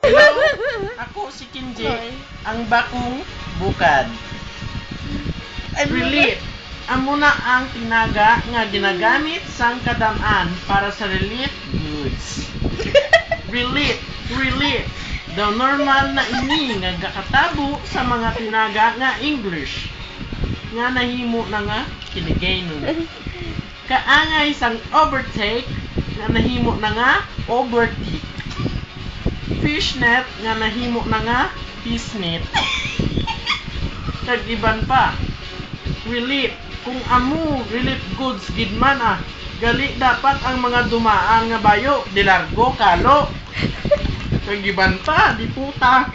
Hello, ako si Kinji, ang bakong bukad. Relief. Amo na ang tinaga nga ginagamit sang kadam-an para sa relief goods. Relief. The normal na ini nga gakatabo sa mga tinaga nga English. Nga nahimo na nga kinigay nun. Kaangay sang overtake nga nahimo na nga overtake. Fishnet nga nahimo na nga fishnet. Kag-iban pa. Relief. Kung amo relief goods gid man gali dapat ang mga dumaan nga bayo dilargo kalo. Kag-iban pa di puta.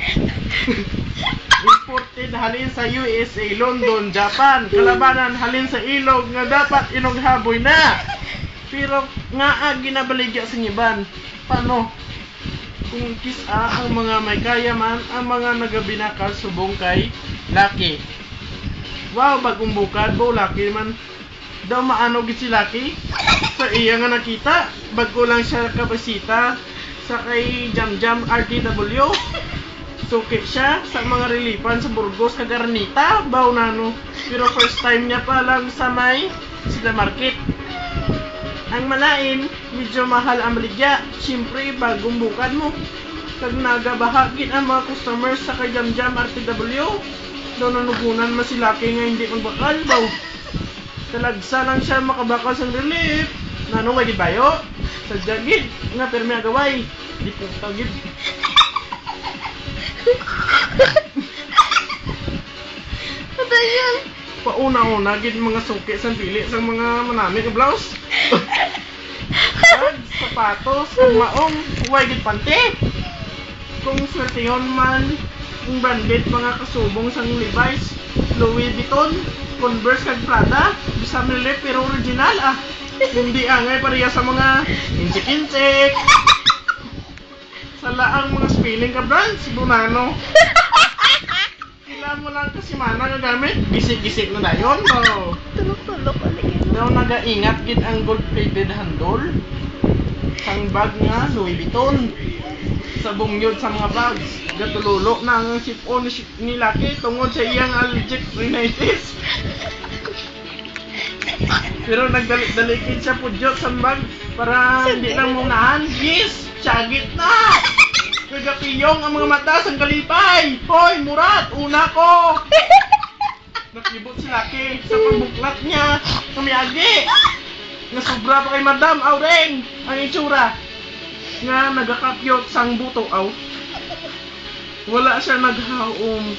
Imported halin sa USA, London, Japan. Kalabanan halin sa ilog nga dapat inughaboy na. Pero nga ginabaligya sa iban. Paano? Kung kisa ang mga may kaya man, ang mga nagabinakal subong kay Lucky. Wow, bagong bukad, bo Lucky man. Daw maano gid si Lucky. Sa iya nga nakita, bago lang siya kabasita sa kay Jam RTW. Suki siya sa mga reliefan sa Burgos kag Aranita, baw nano. Pero first time niya pa lang sa may Sida Market. Ang malain, medyo mahal ang baligya. Siyempre, bagong bukad mo. Kag nagabahagin ang mga customers sa kay Jam RTW. Daw nanugunan mo si Lucky nga hindi magbakal daw. Talagsa lang siya makabakal sa relief. Nano, may bayo? Sa jagid, nga permi agaway. Di po tagid. Patayan. Pauna-una, gid mga suki sa pili sa mga manami nga blouse. Kag sapatos, kag maong, huwag gid pante. Kung swertehon man, ang branded mga kasubong sang Levi's, Louis Vuitton, Converse kag Prada, bisag relief pero original Hindi angay pareha sa mga insik-insik. Sala ang mga spelling ka brands, bunano. Kailan mo lang kasi mana nga gamit, gisik-gisik na dayon mo. Tulok-tulok ulit. Daw nagaingat gid ang gold-plated handle sang bag nga Louis Vuitton. Sa bungyod sa mga bags, gatululo na ang sipon ni Lucky tungod sa iyang allergic rhinitis. Pero nagdalikid siya pudyot sa bag para hindi nang munahan. Yes! Tsagit na! Kagapiyong ang mga mata sang kalipay! Hoy, Murat! Una ko! Nakibot si Lucky sa pagbuklat niya. Kumiyagi! Nasobra pa kay Madam Aureng ang itsura. Nga nagakapyot sang buto wala siya naghaom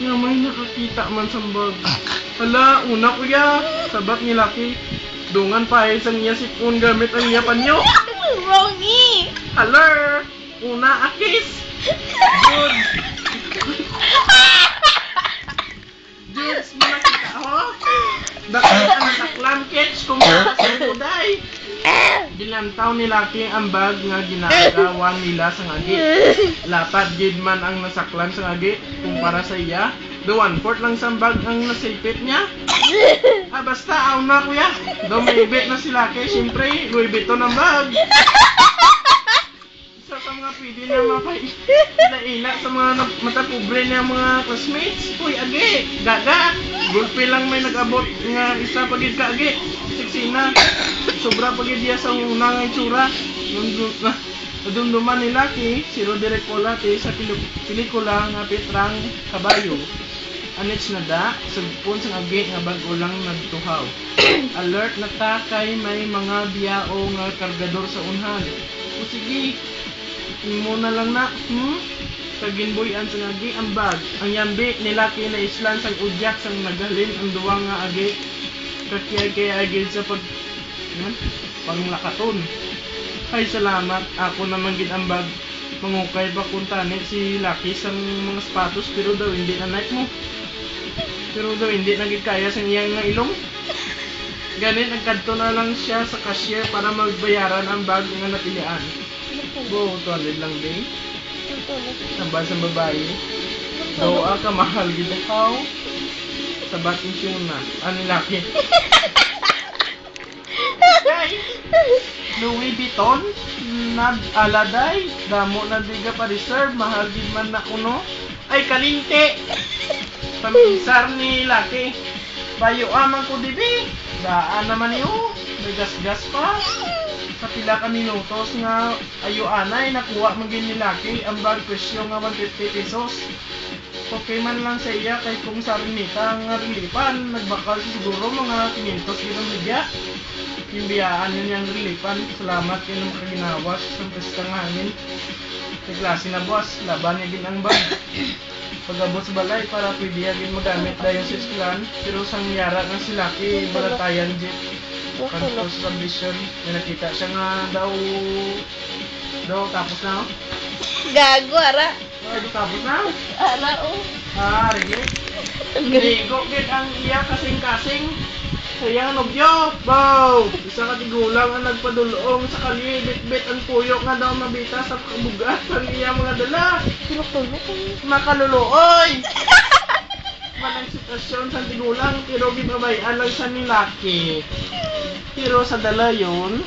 nga may nakakita man sa bag. Hala, una kuya, sabat ni Lucky. Dungan pa sang niya sipon gamit ang iya panyo. Ronnie! Haler, una akis. Good. Judes, mo nakita ho? Bakit ang nasaklam catch kung sa kuday. Bilantaw ni Lucky ang bag nga ginagawa nila sa ngagi. Lapat gid man ang nasaklan sa ngagi kumpara sa iya. Do 1/4 lang sa bag ang nasipit niya. Basta aw na kuya. Do may ibit na si Lucky, siyempre Louis Vuitton ang bag. Isa sa mga pwede na mapaila sa mga mata pobre niya mga classmates. Uy, agi, gaga. Gulpi lang may nag-abot nga isa pagid ka agi. Siksina. Sobra pagid diya sa unang itsura. Nadumduman ni Lucky, si Roderick Colate sa pelikula nga Petrang Kabayo. Anits na da, sagpon sa agi nga bago lang nagtuhaw. Alert na ta kay may mga biyao nga kargador sa unhan. O sige, mo na lang na, kaginboyan sa agi ang bag. Ang yambi ni Lucky na islan sang udyak sang nagalin ang duwa nga agi. Kaya agil sa panglakaton. Ay salamat, ako naman gid ang bag. Mangukay ba kung tani si Lucky sa mga sapatos pero daw hindi na like mo. Pero daw hindi na gid kaya sa iyang nga ilong. Ganit nagkadto na lang siya sa cashier para magbayaran ang bag nga napilian. Bo, 200 lang din. Sambal sa babae. Daw ka mahal gid how. Sa bating siya na. Ano Lucky? Hey! Louis Vuitton na aladay damo na diga pa reserve mahal din man na uno ay kalinte pamisar ni laki bayo amang ko dibi daan naman yo may gas-gas pa sa pila ka minutos nga ayo anay nakuha man gid ni laki ang bag presyo nga 150 pesos okay man lang sa iya kay kung sa rinita nga rilipan nagbakal siguro mga 500 ginang ligya yung biyaan yun yung rilipan salamat kayo ng makaginawas sa pestang hangin may klase na boss laban niya gin ang bag pag-abot sa balay para pwede yagin magamit dayon sa eskwelahan pero sang yara nga si Lucky balatayan jeep kanto sa subdivision may nakita siya nga daw tapos na Gago, ara. tapos na Ara, oh. really? Ligo gid ang iya kasing-kasing sayang nobyo bow isa ka tigulang ang nagpadulong sa kalye bit-bit ang puyo nga daw mabita sa kabugat ang iya mga dala Tulok-tulok. makaluluoy manang sitwasyon sa tigulang pero ginabayan lang sa nilaki pero sa dala yun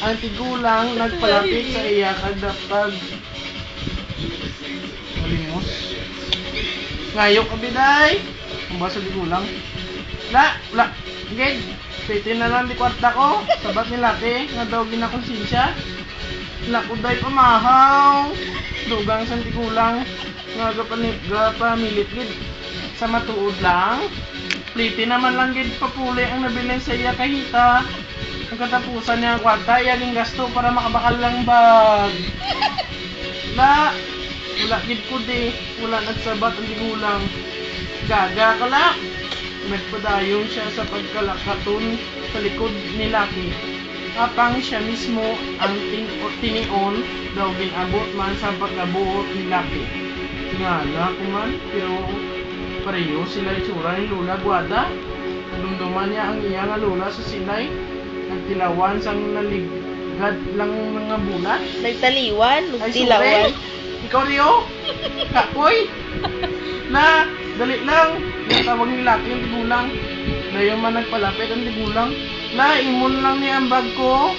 ang tigulang nagpalapit sa iya kadapag malimos ngayok abiday ang basa tigulang wala gid piti na lang di kwarta ko sabat ni laki nga daw ginakonsensya lakuday pamahaw dugang sa tigulang nga gapamilit gid sa matuod lang pliti naman lang gid papuli ang nabilin sa iya kahita ang katapusan niya ang kwarta iyaging gasto para makabakal lang bag wala gid ko di wala nagsabat ang tigulang gaga ka lang nagpadayon siya sa pagkalakaton sa likod ni Lucky apang siya mismo ang tinion daw ginabot man sa pagkabuot ni Lucky tingala ko man pero pareho sila itsura ni Lola Guada dumduman niya ang iya nga lola sa silay nagtilawan sang naligad lang mga bulan Nagtaliwan, ay nagtilawan. sure ikaw Rio kapoy na dali lang tawag ni Lucky ang tigulang dayo man nagpalapit ang tigulang imon lang ni ang bag ko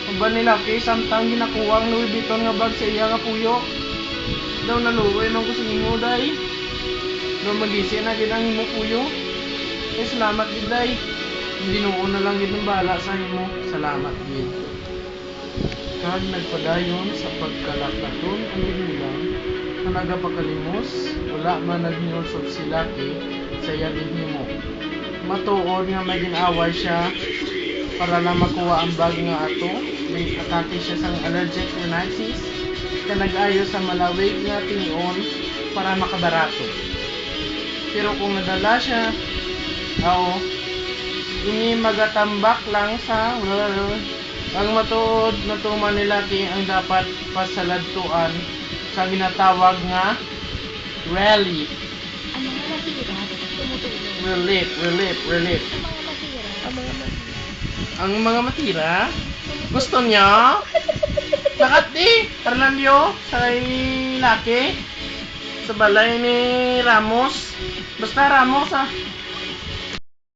ang bag ni Lucky samtang ginakuha ang Louis Vuitton nga bag sa iya nga puyo daw naluoy nung kusing mo day daw magisi na gid ang imo puyo salamat gid day hindi noon na lang gid ang bala sa imo salamat gid kag nagpadayon sa pagkalakaton ang tigulang na nagapakalimos wala man naghinunsod si Lucky sa yagid nimo matuod nga may ginaway siya para lang makuha ang bag nga ato may atake siya sang allergic rhinitis ka nag-ayo sa malawig nga tinion para makabarato pero kung nadala siya ini magatambak lang sa ang matuod na tuman ni Lucky ang dapat pasaladtuan sa ginatawag nga rally. Ang mga nasira, tumutulong. Relief. Ang mga nasira. Ang mga matira? Gusto niya? Lakat di, Fernando, sa Lucky, sa balay ni Ramos. Basta Ramos